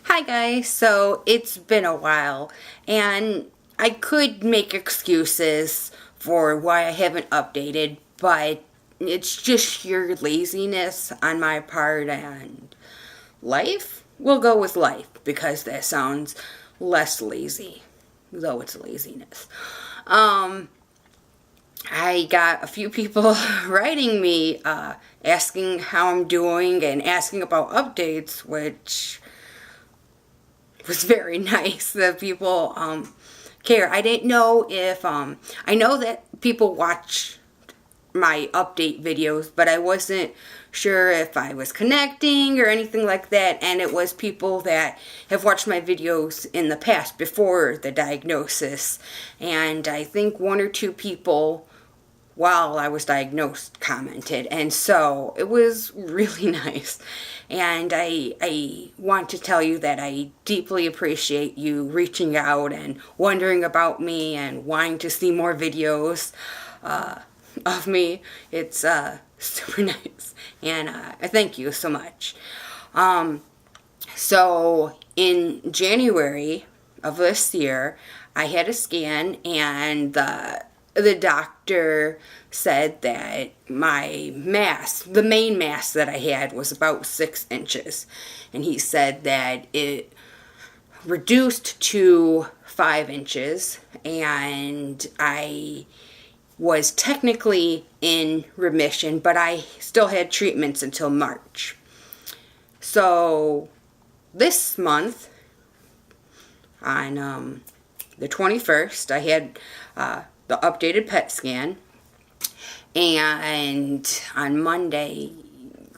Hi guys, so it's been a while and I could make excuses for why I haven't updated, but it's just sheer laziness on my part and life. We'll go with life because that sounds less lazy, though it's laziness. Um, I got a few people writing me asking how I'm doing and asking about updates, which was very nice that people care. I didn't know if I know that people watch my update videos, but I wasn't sure if I was connecting or anything like that. And it was people that have watched my videos in the past before the diagnosis, and I think one or two people while I was diagnosed commented, and so it was really nice. And I want to tell you that I deeply appreciate you reaching out and wondering about me and wanting to see more videos of me. It's super nice, and I thank you so much. So in January of this year, I had a scan, and the doctor said that my mass, the main mass that I had, was about 6 inches. And he said that it reduced to 5 inches, and I was technically in remission, but I still had treatments until March. So this month, on the 21st, I had the updated PET scan, and on Monday,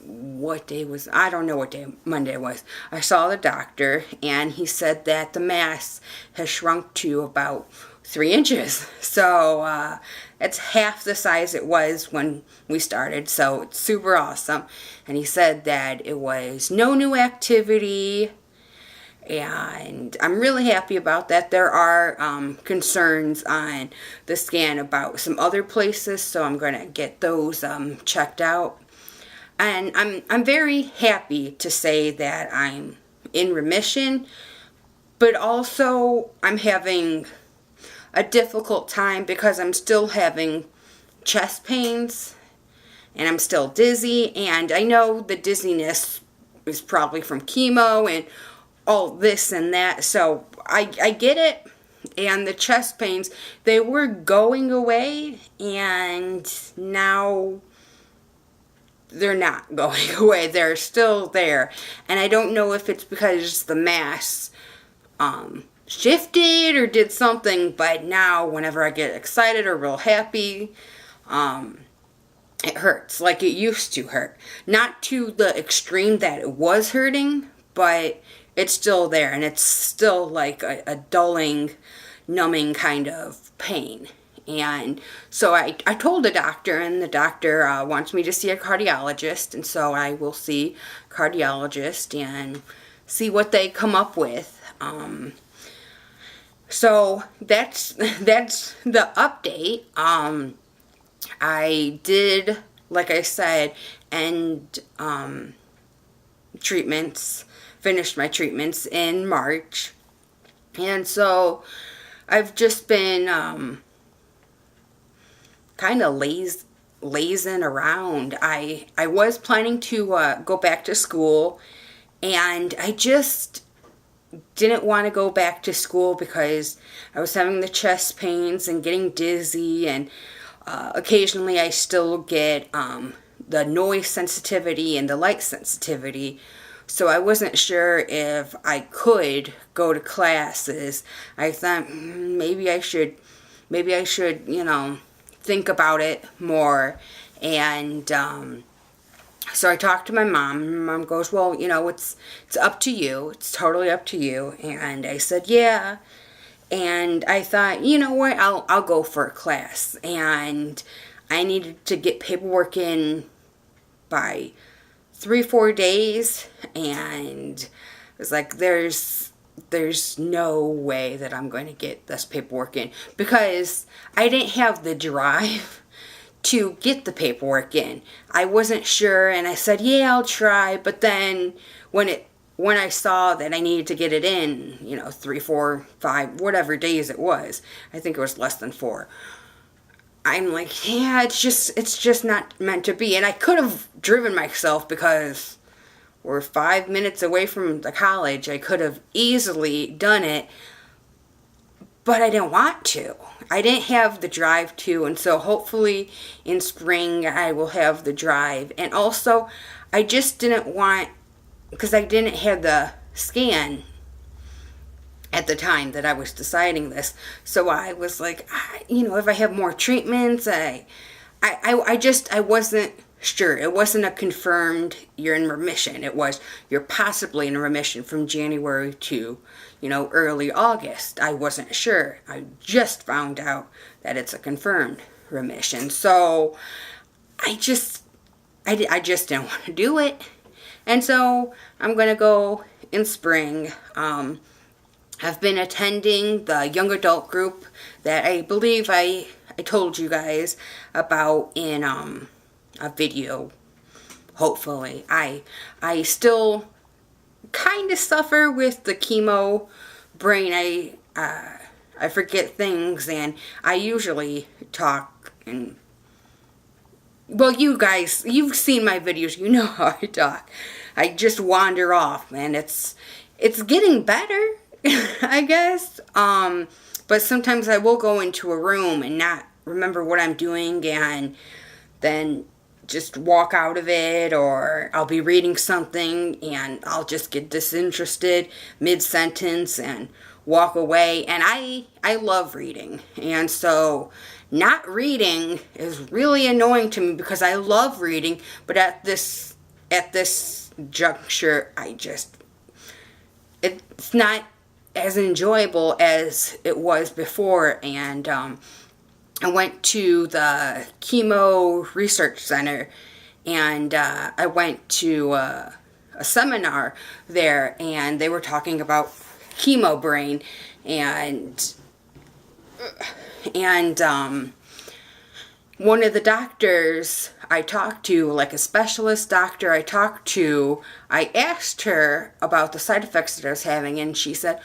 what day was, I don't know what day Monday was, I saw the doctor, and he said that the mass has shrunk to about 3 inches. So it's half the size it was when we started, so it's super awesome. And he said that it was no new activity, and I'm really happy about that. There are concerns on the scan about some other places, so I'm going to get those checked out. And I'm very happy to say that I'm in remission, but also I'm having a difficult time because I'm still having chest pains and I'm still dizzy, and I know the dizziness is probably from chemo and all this and that, so I get it. And the chest pains, they were going away, and now they're not going away. They're still there, and I don't know if it's because the mass shifted or did something, but now whenever I get excited or real happy, it hurts like it used to hurt. Not to the extreme that it was hurting, but it's still there, and it's still like a dulling, numbing kind of pain. And so I told the doctor, and the doctor wants me to see a cardiologist, and so I will see a cardiologist and see what they come up with. So that's the update. I did, like I said, end treatments, finished my treatments in March, and so I've just been kind of lazing around. I was planning to go back to school, and I just didn't want to go back to school because I was having the chest pains and getting dizzy, and occasionally I still get the noise sensitivity and the light sensitivity. So I wasn't sure if I could go to classes. I thought maybe I should, think about it more. And so I talked to my mom. Mom goes, well, it's up to you. It's totally up to you. And I said, yeah. And I thought, you know what, I'll go for a class. And I needed to get paperwork in by 3-4 days, and it was like, there's no way that I'm going to get this paperwork in, because I didn't have the drive to get the paperwork in. I wasn't sure, and I said, yeah, I'll try, but then when it when I saw that I needed to get it in, 3, 4, 5, whatever days it was, I think it was less than 4. I'm like, yeah, it's just not meant to be. And I could have driven myself because we're 5 minutes away from the college. I could have easily done it, but I didn't want to. I didn't have the drive to, and so hopefully in spring I will have the drive. And also, I just didn't want, because I didn't have the scan at the time that I was deciding this. So I was like, if I have more treatments, I wasn't sure. It wasn't a confirmed you're in remission. It was you're possibly in remission from January to, early August. I wasn't sure. I just found out that it's a confirmed remission. So I just didn't want to do it. And so I'm going to go in spring. I've been attending the young adult group that I believe I told you guys about in a video. Hopefully. I still kind of suffer with the chemo brain. I forget things, and I usually talk and, well, you guys, you've seen my videos, you know how I talk. I just wander off, and it's getting better, I guess. But sometimes I will go into a room and not remember what I'm doing, and then just walk out of it, or I'll be reading something and I'll just get disinterested mid-sentence and walk away. And I love reading, and so not reading is really annoying to me because I love reading, but at this juncture, it's not as enjoyable as it was before. And I went to the chemo research center, and I went to a seminar there, and they were talking about chemo brain, and one of the doctors I talked to, like a specialist doctor I talked to, I asked her about the side effects that I was having, and she said,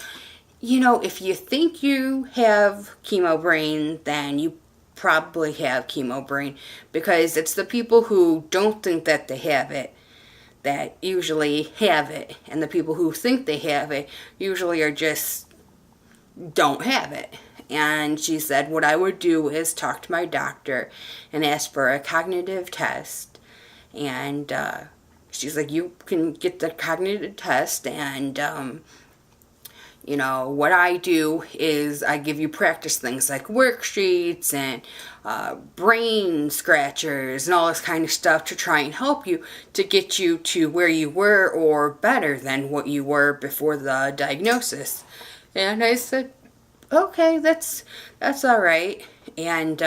if you think you have chemo brain, then you probably have chemo brain, because it's the people who don't think that they have it that usually have it, and the people who think they have it usually are just don't have it. And she said what I would do is talk to my doctor and ask for a cognitive test, and she's like, you can get the cognitive test, and what I do is I give you practice things like worksheets and brain scratchers and all this kind of stuff to try and help you to get you to where you were or better than what you were before the diagnosis. And I said, okay, that's all right. And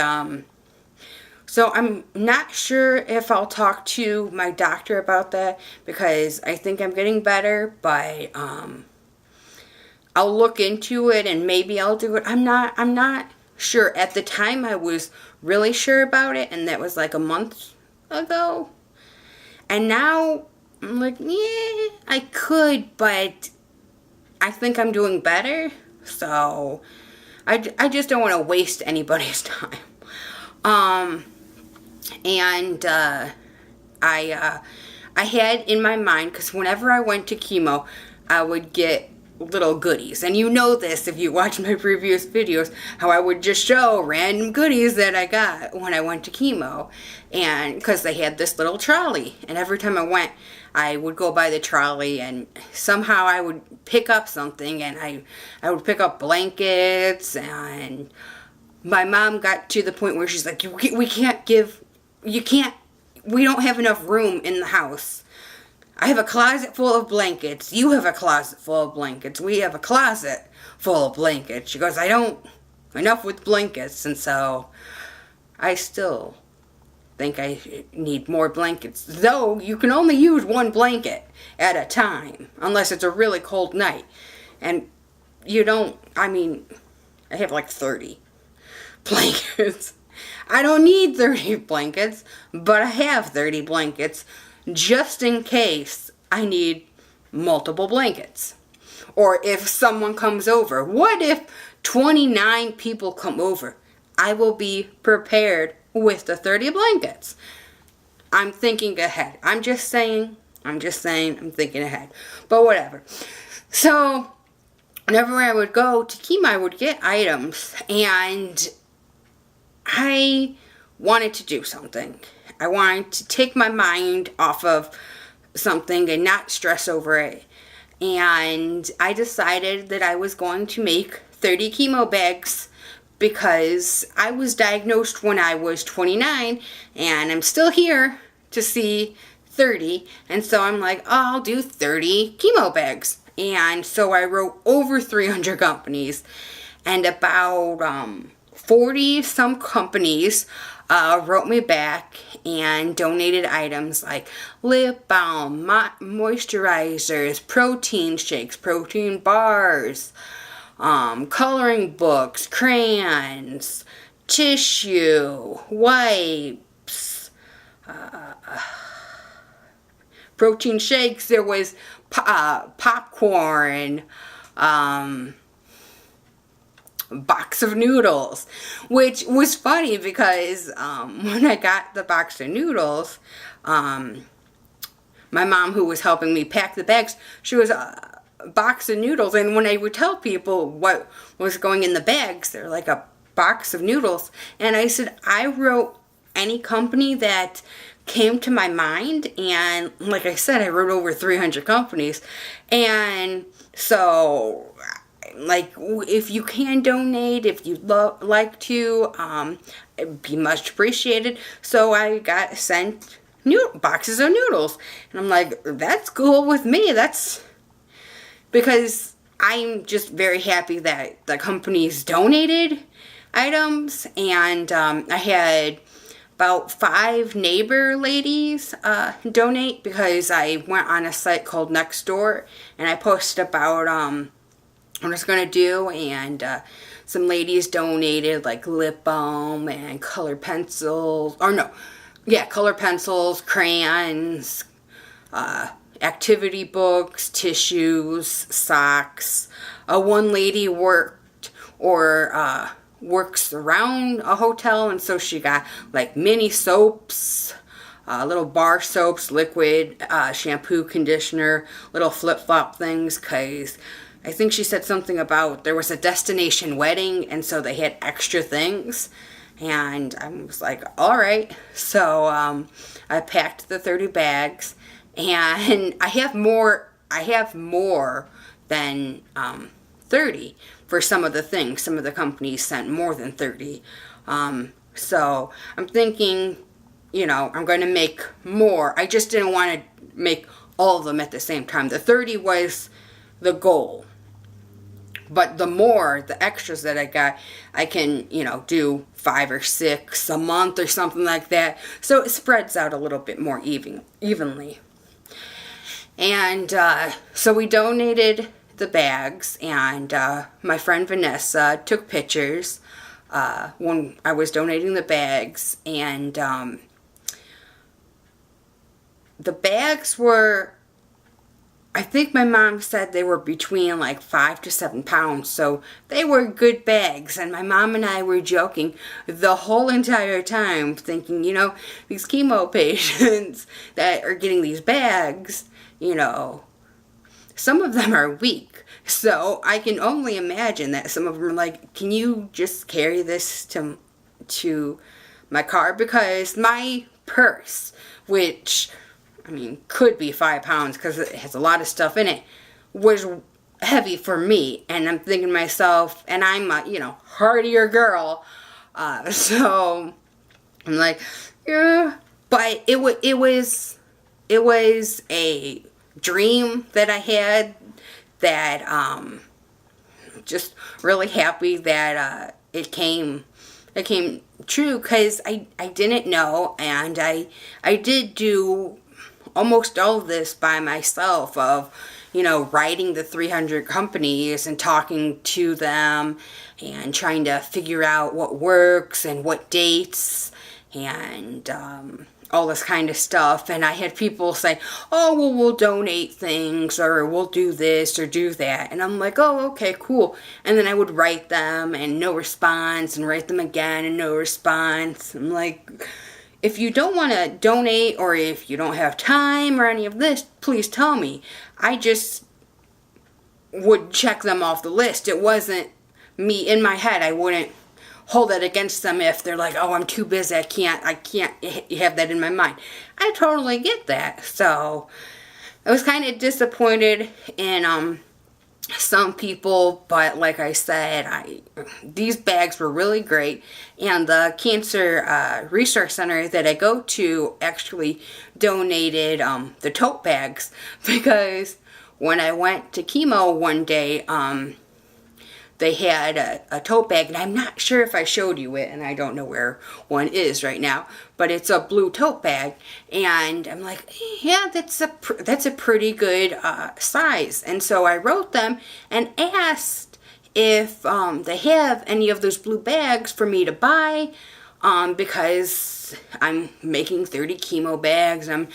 so I'm not sure if I'll talk to my doctor about that, because I think I'm getting better, but I'll look into it and maybe I'll do it. I'm not sure. At the time I was really sure about it, and that was like a month ago. And now I'm like, yeah, I could, but I think I'm doing better. So I just don't want to waste anybody's time. And I had in my mind, because whenever I went to chemo, I would get little goodies. And you know this if you watch my previous videos, how I would just show random goodies that I got when I went to chemo. And because they had this little trolley, and every time I went, I would go by the trolley, and somehow I would pick up something, and I would pick up blankets. And my mom got to the point where she's like, we don't have enough room in the house. I have a closet full of blankets. You have a closet full of blankets. We have a closet full of blankets. She goes, enough with blankets. And so I still think I need more blankets. Though you can only use one blanket at a time, unless it's a really cold night. And I have like 30 blankets. I don't need 30 blankets, but I have 30 blankets just in case I need multiple blankets. Or if someone comes over, what if 29 people come over? I will be prepared with the 30 blankets. I'm thinking ahead. I'm just saying, I'm thinking ahead. But whatever. So, whenever I would go to chemo, I would get items, and I wanted to do something. I wanted to take my mind off of something and not stress over it. And I decided that I was going to make 30 chemo bags because I was diagnosed when I was 29, and I'm still here to see 30. And so I'm like, oh, I'll do 30 chemo bags. And so I wrote over 300 companies, and about 40 some companies wrote me back and donated items like lip balm, moisturizers, protein shakes, protein bars, coloring books, crayons, tissue, wipes, protein shakes. There was popcorn, box of noodles, which was funny because when I got the box of noodles, my mom, who was helping me pack the bags, she was a box of noodles, and when I would tell people what was going in the bags, they're like, a box of noodles. And I said, I wrote any company that came to my mind, and like I said, I wrote over 300 companies. And so, like, if you can donate, if you'd like to, it'd be much appreciated. So I got sent boxes of noodles, and I'm like, that's cool with me. That's because I'm just very happy that the companies donated items. And I had about 5 neighbor ladies donate, because I went on a site called Nextdoor, and I posted about what I was going to do, and some ladies donated like lip balm and colored pencils, color pencils, crayons, activity books, tissues, socks. One lady works around a hotel, and so she got like mini soaps, little bar soaps, liquid, shampoo, conditioner, little flip-flop things, because I think she said something about there was a destination wedding, and so they had extra things. And I was like, all right. So I packed the 30 bags, and I have more than 30 for some of the things. Some of the companies sent more than 30. So I'm thinking, I'm going to make more. I just didn't want to make all of them at the same time. The 30 was the goal. But the extras that I got, I can, do 5 or 6 a month or something like that. So it spreads out a little bit more evenly. And so we donated the bags, and my friend Vanessa took pictures when I was donating the bags. And the bags were, I think my mom said they were between like 5 to 7 pounds, so they were good bags. And my mom and I were joking the whole entire time, thinking, these chemo patients that are getting these bags, some of them are weak. So I can only imagine that some of them are like, can you just carry this to my car? Because my purse, which could be 5 pounds because it has a lot of stuff in it, was heavy for me. And I'm thinking to myself, and I'm a, hardier girl. So I'm like, yeah. But it was a dream that I had, that just really happy that it came true, because I didn't know, and I did do almost all of this by myself, of writing the 300 companies and talking to them and trying to figure out what works and what dates. And all this kind of stuff. And I had people say, oh, well, we'll donate things, or we'll do this or do that. And I'm like, oh, okay, cool. And then I would write them and no response, and write them again and no response. I'm like, if you don't want to donate, or if you don't have time or any of this, please tell me. I just would check them off the list. It wasn't me in my head. I wouldn't hold it against them if they're like, oh, I'm too busy, I can't have that in my mind. I totally get that. So I was kind of disappointed in some people, but like I said, these bags were really great. And the Cancer Resource Center that I go to actually donated the tote bags, because when I went to chemo one day, they had a tote bag, and I'm not sure if I showed you it, and I don't know where one is right now, but it's a blue tote bag, and I'm like, yeah, that's a pretty good size. And so I wrote them and asked if they have any of those blue bags for me to buy, because I'm making 30 chemo bags. I'm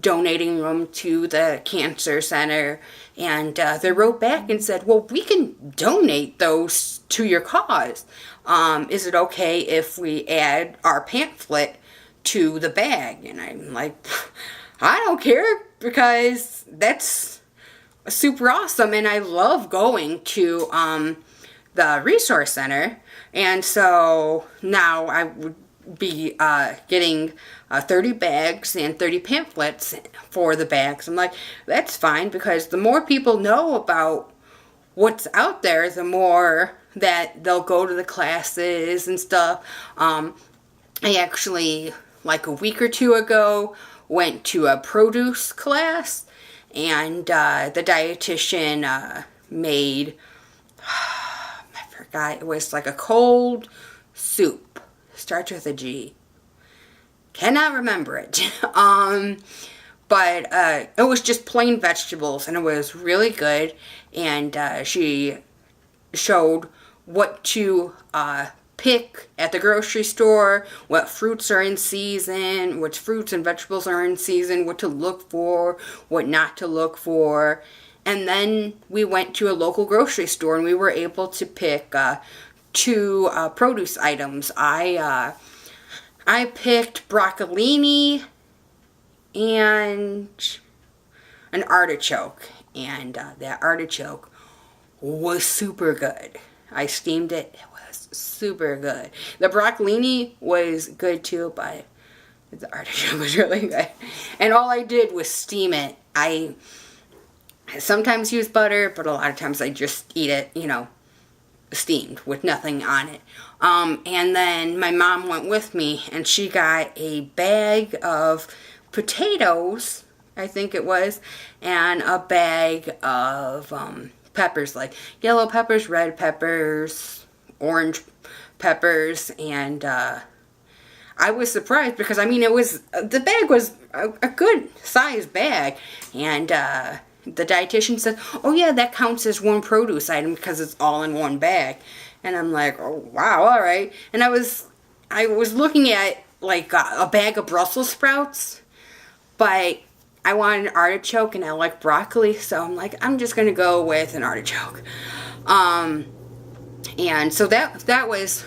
donating them to the cancer center. And they wrote back and said, well, we can donate those to your cause. Is it okay if we add our pamphlet to the bag? And I'm like, I don't care, because that's super awesome. And I love going to the resource center. And so now I would be getting 30 bags and 30 pamphlets for the bags. I'm like, that's fine, because the more people know about what's out there, the more that they'll go to the classes and stuff. I actually, like a week or two ago, went to a produce class, and the dietitian made, I forgot, it was like a cold soup. Starts with a G. Cannot remember it. But it was just plain vegetables, and it was really good. And she showed what to pick at the grocery store, what fruits are in season, which fruits and vegetables are in season, what to look for, what not to look for. And then we went to a local grocery store, and we were able to pick 2 produce items. I picked broccolini and an artichoke, and that artichoke was super good. I steamed it. It was super good. The broccolini was good too, but the artichoke was really good. And all I did was steam it. I sometimes use butter, but a lot of times I just eat it, steamed with nothing on it. And then my mom went with me, and she got a bag of potatoes, I think it was, and a bag of peppers, like yellow peppers, red peppers, orange peppers. And I was surprised, because the bag was a good size bag. And the dietitian said, oh yeah, that counts as one produce item because it's all in one bag. And I'm like, oh wow, all right. And I was looking at like a bag of Brussels sprouts, but I wanted an artichoke, and I like broccoli, so I'm like, I'm just gonna go with an artichoke. And so that was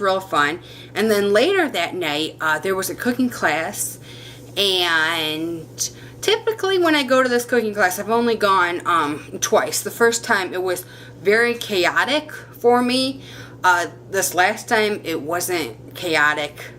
real fun. And then later that night, there was a cooking class, and typically when I go to this cooking class, I've only gone twice. The first time it was very chaotic for me. This last time it wasn't chaotic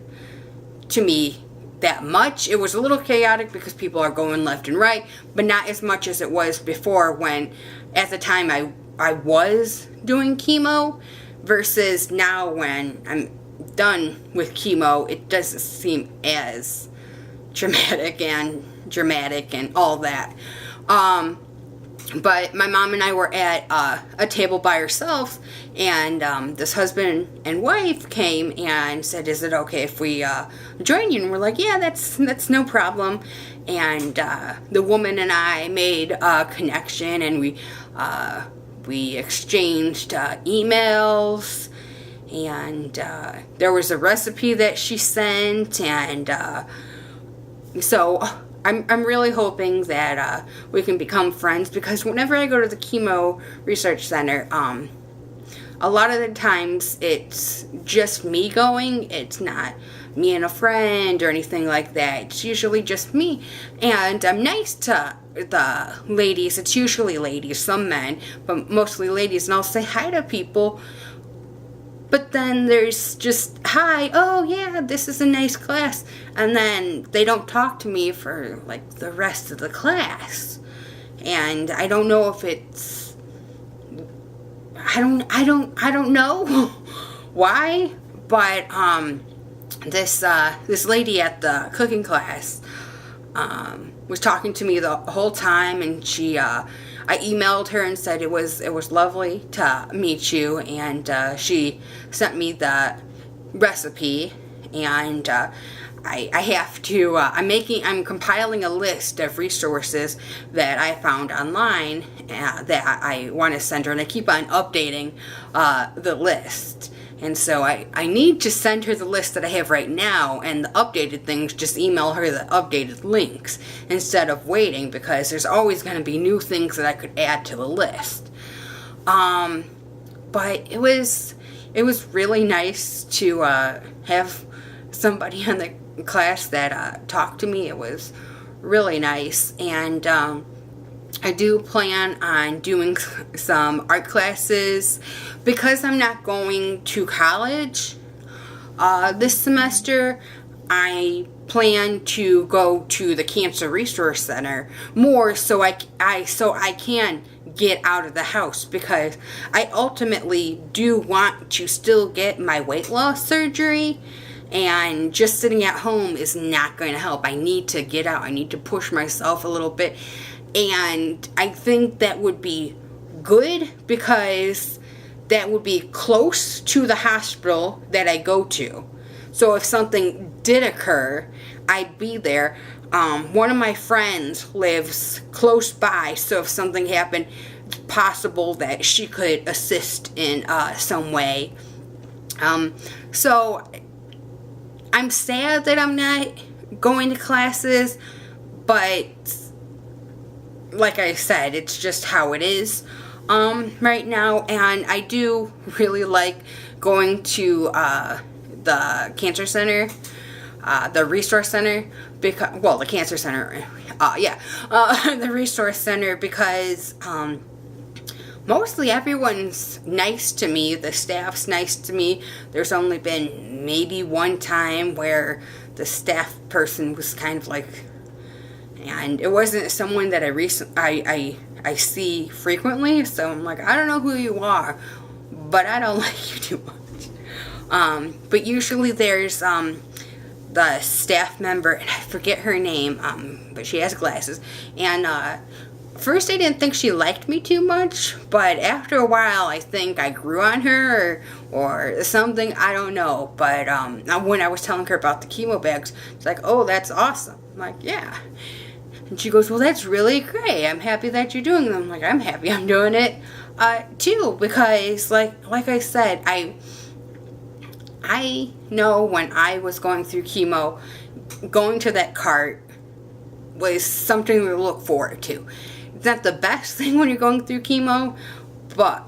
to me that much. It was a little chaotic because people are going left and right, but not as much as it was before, when at the time I was doing chemo, versus now when I'm done with chemo, it doesn't seem as dramatic and all that. But my mom and I were at a table by ourselves, and this husband and wife came and said, is it okay if we join you? And we're like, yeah, that's no problem. And the woman and I made a connection, and we exchanged emails, and there was a recipe that she sent, and So I'm really hoping that we can become friends, because whenever I go to the chemo research center, a lot of the times it's just me going. It's not me and a friend or anything like that. It's usually just me. And I'm nice to the ladies. It's usually ladies, some men, but mostly ladies. And I'll say hi to people. But then there's just, hi, oh yeah, this is a nice class. And then they don't talk to me for like the rest of the class. And I don't know if it's, I don't know why, but this lady at the cooking class was talking to me the whole time, and I emailed her and said it was lovely to meet you, and she sent me the recipe, and I have to I'm compiling a list of resources that I found online that I want to send her, and I keep on updating the list. And so I need to send her the list that I have right now, and the updated things, just email her the updated links instead of waiting, because there's always going to be new things that I could add to the list. But it was really nice to have somebody in the class that talked to me. It was really nice, and I do plan on doing some art classes because I'm not going to college this semester. I plan to go to the Cancer Resource Center more, so I can get out of the house, because I ultimately do want to still get my weight loss surgery, and just sitting at home is not going to help. I need to get out. I need to push myself a little bit. And I think that would be good, because that would be close to the hospital that I go to. So if something did occur, I'd be there. One of my friends lives close by, so if something happened, it's possible that she could assist in some way. So I'm sad that I'm not going to classes, but like I said, it's just how it is right now. And I do really like going to the cancer center, the resource center, because, well, the cancer center, the resource center, because mostly everyone's nice to me. The staff's nice to me. There's only been maybe one time where the staff person was kind of like, and it wasn't someone that I see frequently, so I'm like, I don't know who you are, but I don't like you too much. But usually there's the staff member, and I forget her name, but she has glasses, and first I didn't think she liked me too much, but after a while I think I grew on her or something, I don't know. But when I was telling her about the chemo bags, she's like, oh, that's awesome. I'm like, yeah. And she goes, well, that's really great. I'm happy that you're doing them. I'm like, I'm happy I'm doing it too, because like I said, I know when I was going through chemo, going to that cart was something to look forward to. It's not the best thing when you're going through chemo, but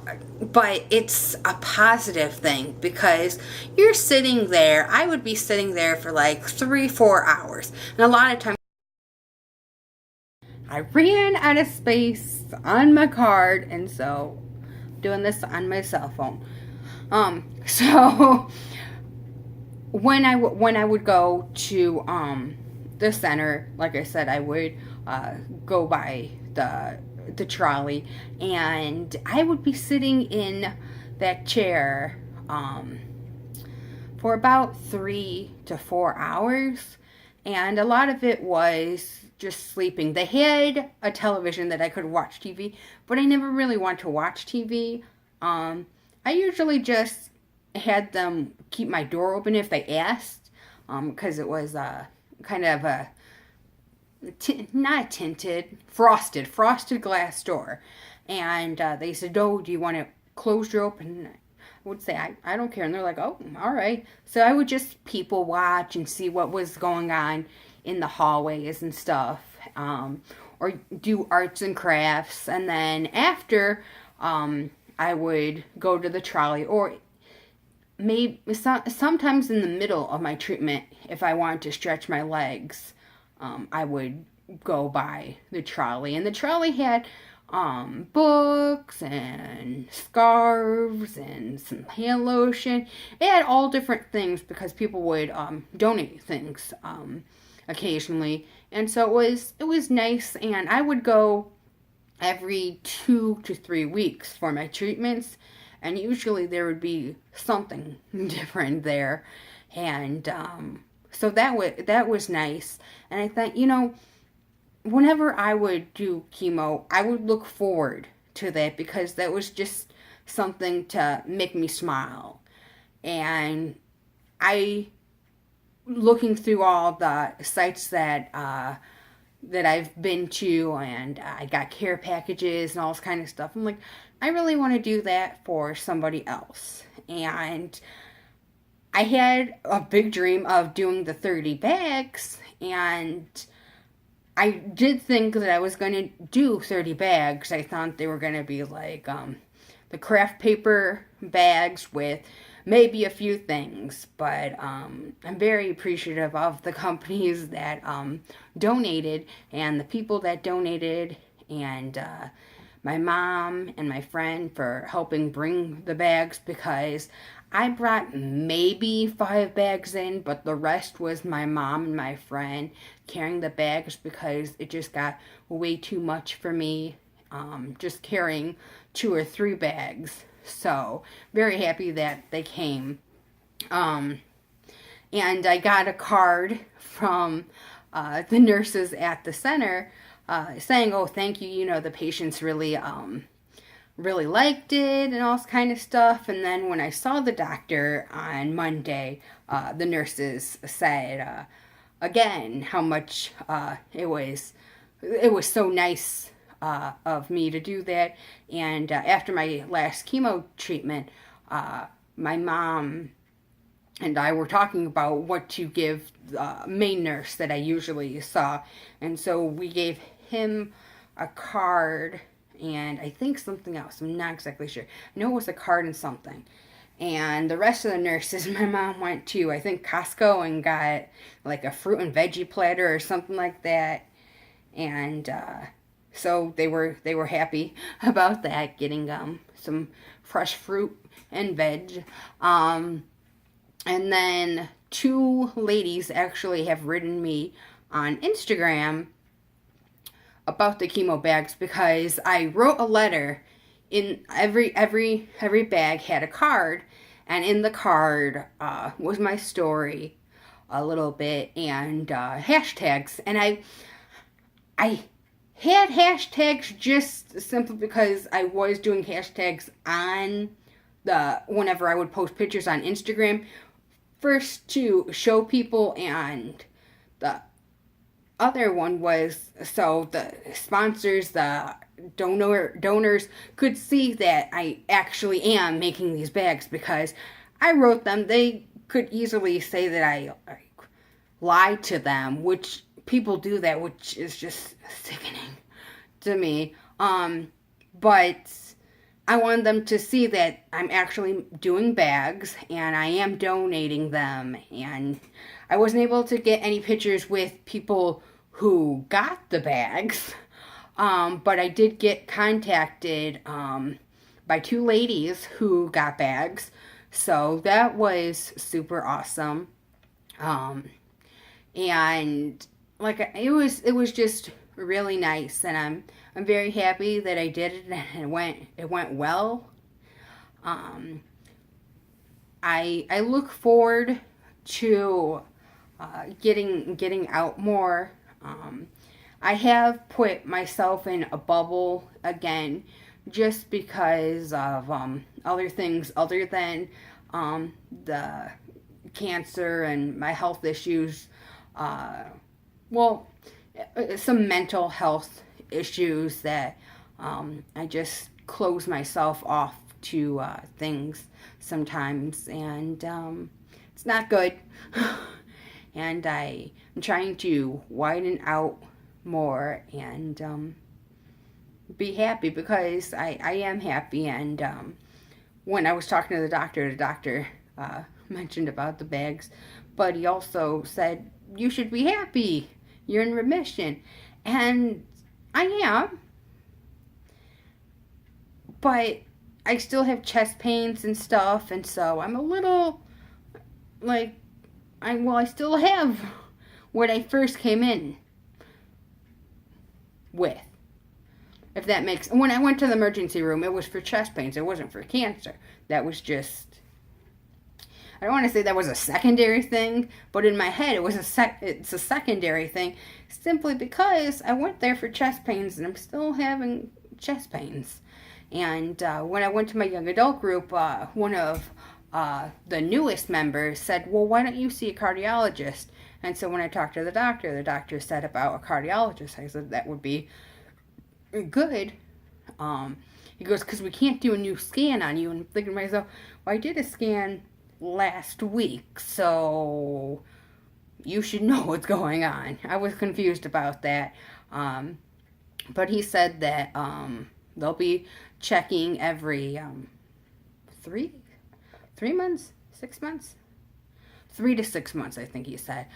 it's a positive thing, because you're sitting there. I would be sitting there for like 3-4 hours, and a lot of times I ran out of space on my card, and so I'm doing this on my cell phone. So when I would go to the center, like I said, I would go by the trolley, and I would be sitting in that chair for about 3 to 4 hours, and a lot of it was just sleeping. They had a television that I could watch TV, but I never really want to watch TV. I usually just had them keep my door open if they asked, because it was kind of a not tinted, frosted glass door. And they said, oh, do you want to close your open? I would say, I don't care. And they're like, oh, all right. So I would just people watch and see what was going on. in the hallways and stuff, or do arts and crafts. And then after, I would go to the trolley, or maybe sometimes in the middle of my treatment, if I wanted to stretch my legs, I would go by the trolley. And the trolley had books and scarves and some hand lotion. It had all different things because people would donate things occasionally, and so it was nice. And I would go every 2 to 3 weeks for my treatments, and usually there would be something different there, and so that was nice. And I thought, whenever I would do chemo, I would look forward to that because that was just something to make me smile. And I, looking through all the sites that I've been to, and I got care packages and all this kind of stuff, I'm like, I really want to do that for somebody else. And I had a big dream of doing the 30 bags, and I did think that I was going to do 30 bags. I thought they were going to be like the craft paper bags with maybe a few things, but I'm very appreciative of the companies that donated, and the people that donated, and my mom and my friend for helping bring the bags, because I brought maybe 5 bags in, but the rest was my mom and my friend carrying the bags because it just got way too much for me, just carrying 2 or 3 bags. So, very happy that they came. And I got a card from the nurses at the center saying, oh, thank you, the patients really liked it and all this kind of stuff. And then when I saw the doctor on Monday, the nurses said again how much it was so nice of me to do that. And after my last chemo treatment, my mom and I were talking about what to give the main nurse that I usually saw. And so we gave him a card and I think something else. I'm not exactly sure. I know it was a card and something. And the rest of the nurses, my mom went to, I think, Costco and got like a fruit and veggie platter or something like that. And so they were happy about that, getting some fresh fruit and veg. And then 2 ladies actually have written me on Instagram about the chemo bags because I wrote a letter. In every bag had a card, and in the card was my story a little bit and hashtags. And I had hashtags just simply because I was doing hashtags on whenever I would post pictures on Instagram, first to show people, and the other one was so the sponsors, the donors could see that I actually am making these bags because I wrote them. They could easily say that I lied to them, which people do that, which is just sickening to me. But I wanted them to see that I'm actually doing bags and I am donating them. And I wasn't able to get any pictures with people who got the bags. But I did get contacted by 2 ladies who got bags. So that was super awesome. And like it was just really nice, and I'm very happy that I did it and it went well. I look forward to getting out more. I have put myself in a bubble again just because of other things other than the cancer and my health issues. Some mental health issues that I just close myself off to things sometimes, and it's not good. and I'm trying to widen out more and be happy, because I am happy. And when I was talking to the doctor mentioned about the bags, but he also said, you should be happy. You're in remission. And I am, but I still have chest pains and stuff, and so I'm a little like, I still have what I first came in with. If that makes, when I went to the emergency room, it was for chest pains. It wasn't for cancer. That was just, I don't want to say that was a secondary thing, but in my head it's a secondary thing, simply because I went there for chest pains and I'm still having chest pains. And when I went to my young adult group, one of the newest members said, well, why don't you see a cardiologist? And so when I talked to the doctor said about a cardiologist. I said that would be good. He goes, because we can't do a new scan on you. And I'm thinking to myself, well, I did a scan last week, so you should know what's going on. I was confused about that. But he said that they'll be checking every 3 months, 6 months, 3 to 6 months, I think he said,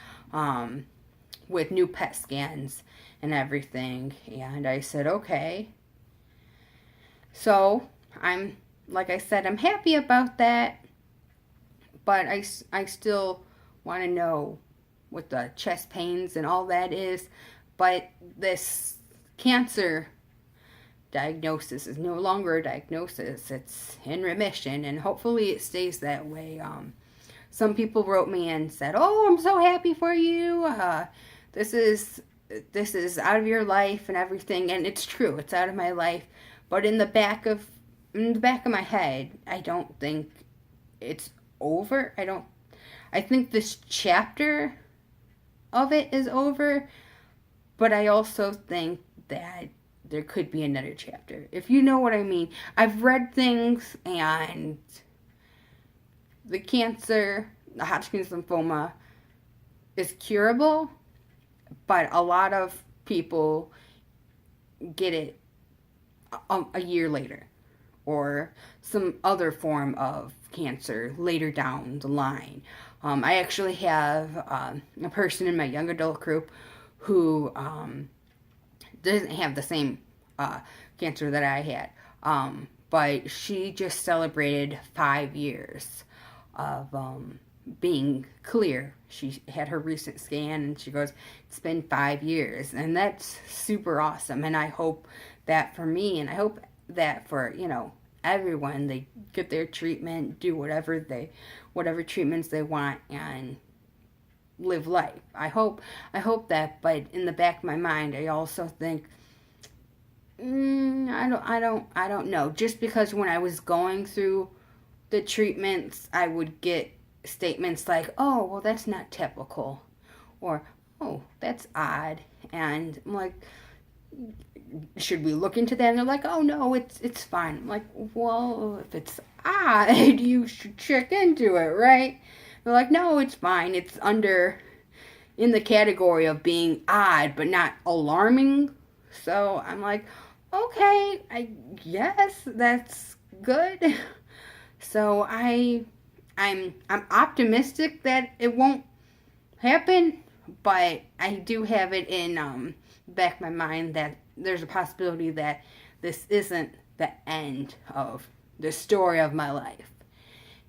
with new PET scans and everything. And I said, okay. So I'm, like I said, I'm happy about that, but I still want to know what the chest pains and all that is. But this cancer diagnosis is no longer a diagnosis. It's in remission, and hopefully it stays that way. Some people wrote me and said, oh, I'm so happy for you. This is out of your life and everything. And it's true, it's out of my life. But in the back of my head, I don't think it's over. I think this chapter of it is over, but I also think that there could be another chapter, if you know what I mean. I've read things, and the cancer, the Hodgkin's lymphoma, is curable, but a lot of people get it a year later, or some other form of cancer later down the line. I actually have a person in my young adult group who doesn't have the same cancer that I had, but she just celebrated 5 years of being clear. She had her recent scan, and she goes, it's been 5 years, and that's super awesome. And I hope that for me, and I hope that for, everyone, they get their treatment, do whatever treatments they want, and live life. I hope that, but in the back of my mind, I also think, I don't know. Just because when I was going through the treatments, I would get statements like, oh, well, that's not typical, or, oh, that's odd. And I'm like, should we look into that? And they're like, oh, no, it's fine. I'm like, well, if it's odd, you should check into it, right? They're like, no, it's fine. It's in the category of being odd, but not alarming. So I'm like, okay, I guess that's good. So I'm optimistic that it won't happen, but I do have it in back of my mind that there's a possibility that this isn't the end of the story of my life.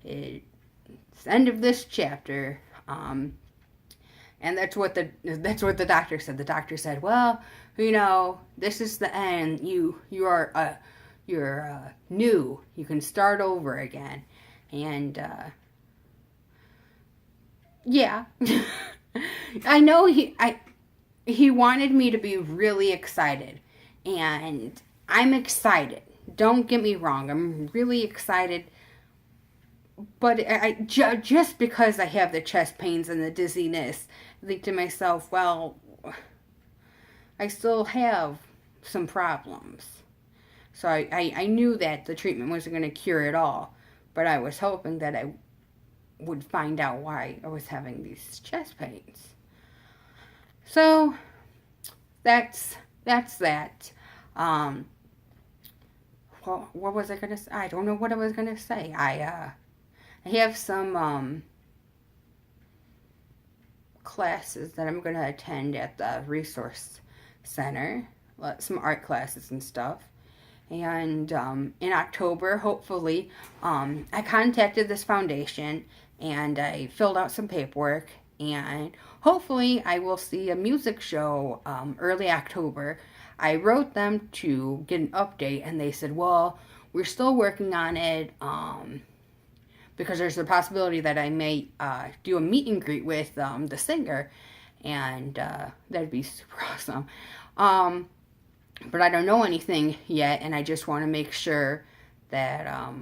It's the end of this chapter. And that's what the doctor said. The doctor said, well, this is the end. You're new. You can start over again. And yeah. I know he wanted me to be really excited, and I'm excited. Don't get me wrong. I'm really excited. But just because I have the chest pains and the dizziness, I think to myself, well, I still have some problems. So I knew that the treatment wasn't going to cure it all. But I was hoping that would find out why I was having these chest pains. So that's that. Um, what was I gonna say? I don't know what I was gonna say. I have some classes that I'm gonna attend at the resource center, some art classes and stuff. And in October, hopefully, I contacted this foundation and I filled out some paperwork. And hopefully, I will see a music show early October. I wrote them to get an update, and they said, well, we're still working on it because there's a possibility that I may do a meet and greet with the singer, and that'd be super awesome. But I don't know anything yet, and I just want to make sure that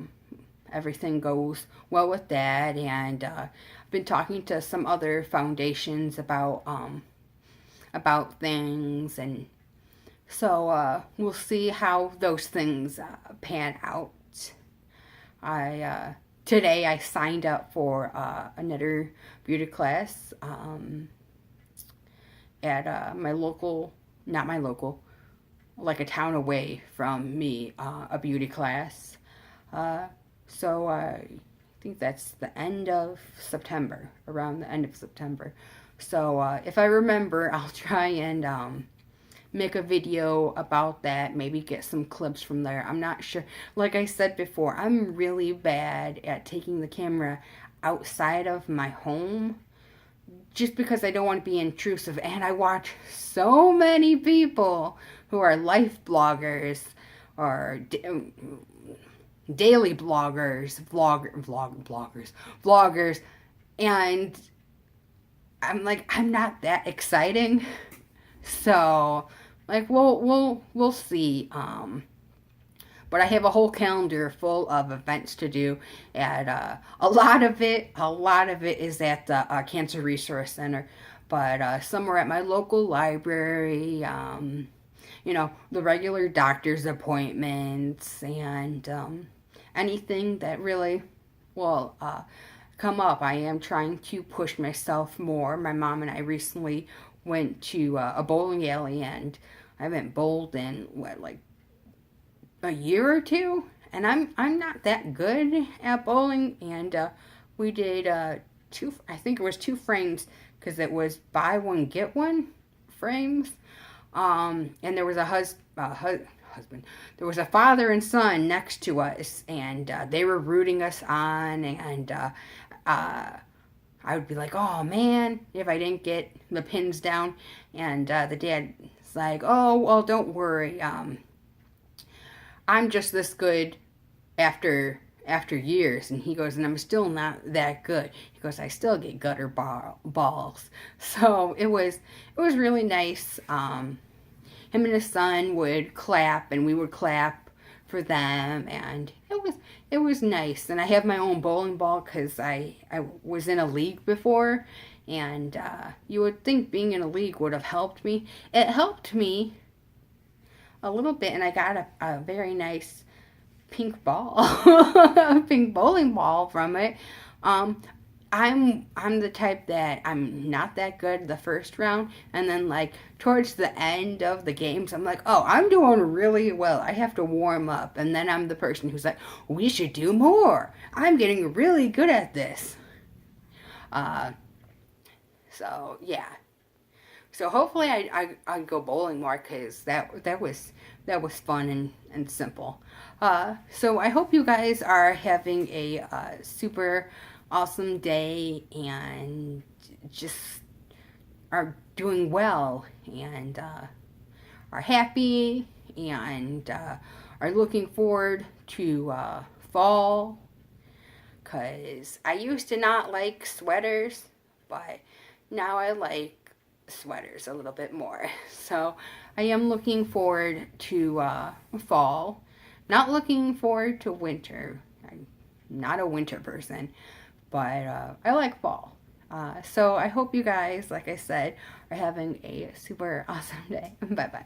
everything goes well with that. And I've been talking to some other foundations about things, and so we'll see how those things pan out. Today I signed up for another beauty class at my local, not my local, like a town away from me, a beauty class. So I think that's the end of September, around the end of September. So if I remember, I'll try and make a video about that, maybe get some clips from there. I'm not sure. Like I said before, I'm really bad at taking the camera outside of my home just because I don't want to be intrusive. And I watch so many people who are life bloggers or daily bloggers, vloggers, and I'm like, I'm not that exciting. So, like, we'll see. But I have a whole calendar full of events to do, and a lot of it is at the Cancer Resource Center, but some are at my local library. The regular doctor's appointments, and anything that really will come up. I am trying to push myself more. My mom and I recently went to a bowling alley, and I haven't bowled in like a year or two, and I'm not that good at bowling. And we did two. I think it was 2 frames because it was buy one get one frames. And there was a husband. There was a father and son next to us, and they were rooting us on, and I would be like, oh man, if I didn't get the pins down. And the dad's like, oh, well, don't worry. I'm just this good after years. And he goes, and I'm still not that good. He goes, I still get gutter balls. So it was really nice. Him and his son would clap, and we would clap for them, and it was nice. And I have my own bowling ball because I was in a league before, and you would think being in a league would have helped me. It helped me a little bit, and I got a very nice pink ball, pink bowling ball from it. I'm the type that I'm not that good the first round, and then like towards the end of the games, I'm like, oh, I'm doing really well. I have to warm up, and then I'm the person who's like, we should do more. I'm getting really good at this. So yeah. So hopefully I go bowling more, because that was fun and simple. So I hope you guys are having a super awesome day and just are doing well, and are happy, and are looking forward to fall, because I used to not like sweaters, but now I like sweaters a little bit more. So I am looking forward to fall, not looking forward to winter. I'm not a winter person, but I like fall. So I hope you guys, like I said, are having a super awesome day. Bye bye.